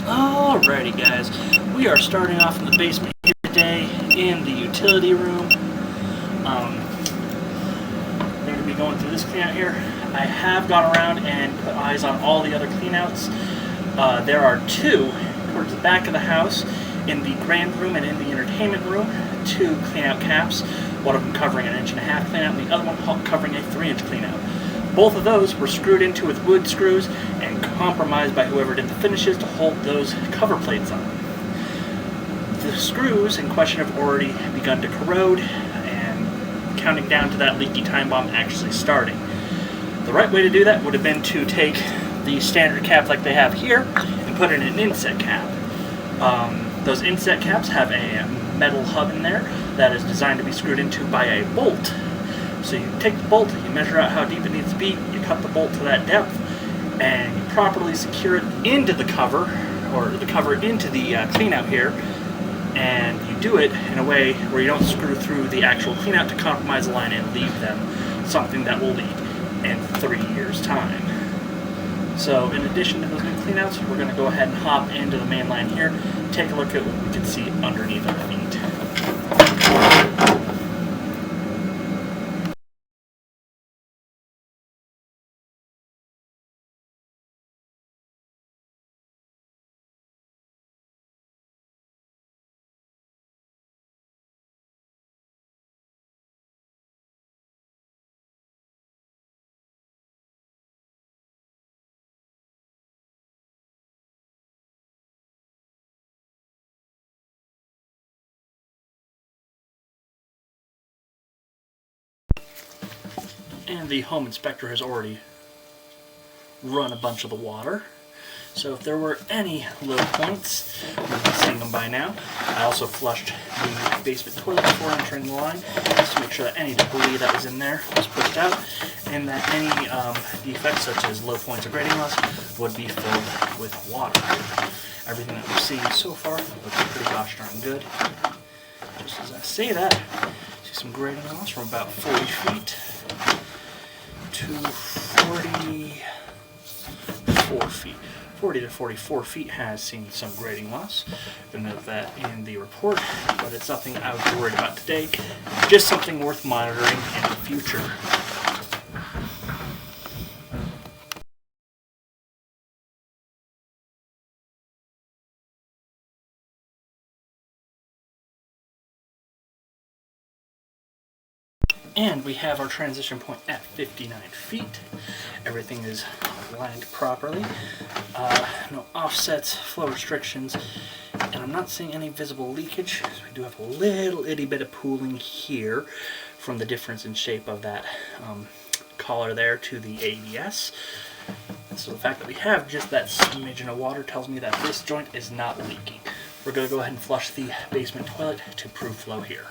Alrighty guys, we are starting off in the basement here today in the utility room. We're going to be going through this cleanout here. I have gone around and put eyes on all the other cleanouts. There are two towards the back of the house in the grand room and in the entertainment room, two cleanout caps, one of them covering an 1.5-inch cleanout and the other one covering a 3-inch cleanout. Both of those were screwed into with wood screws and compromised by whoever did the finishes to hold those cover plates on. The screws in question have already begun to corrode and counting down to that leaky time bomb actually starting. The right way to do that would have been to take the standard cap like they have here and put in an inset cap. Those inset caps have a metal hub in there that is designed to be screwed into by a bolt. So you take the bolt, you measure out how deep it needs to be, you cut the bolt to that depth, and you properly secure it into the cover, or the cover into the cleanout here, and you do it in a way where you don't screw through the actual cleanout to compromise the line and leave them something that will leak in 3 years' time. So in addition to those new cleanouts, we're going to go ahead and hop into the main line here, take a look at what we can see underneath our feet. And the home inspector has already run a bunch of the water. So if there were any low points, you've been seeing them by now. I also flushed the basement toilet before entering the line, just to make sure that any debris that was in there was pushed out, and that any defects, such as low points or grading loss, would be filled with water. Everything that we've seen so far looks pretty gosh darn good. Just as I say that, see some grading loss from about 40 feet to 44 feet. 40 to 44 feet has seen some grading loss. You'll note that in the report, but it's nothing I would be worried about today. Just something worth monitoring in the future. And we have our transition point at 59 feet. Everything is lined properly. No offsets, flow restrictions, and I'm not seeing any visible leakage. So we do have a little itty bit of pooling here from the difference in shape of that collar there to the ABS. So the fact that we have just that smidgen of water tells me that this joint is not leaking. We're going to go ahead and flush the basement toilet to prove flow here.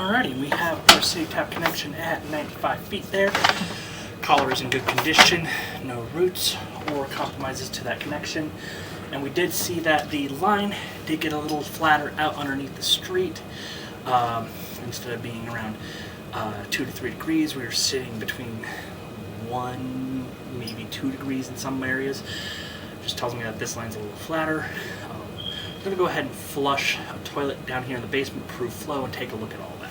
Alrighty, we have our city tap connection at 95 feet there. Collar is in good condition, no roots or compromises to that connection. And we did see that the line did get a little flatter out underneath the street. Instead of being around 2 to 3 degrees, we were sitting between 1, maybe 2 degrees in some areas. Just tells me that this line's a little flatter. I'm going to go ahead and flush a toilet down here in the basement, proof flow, and take a look at all that.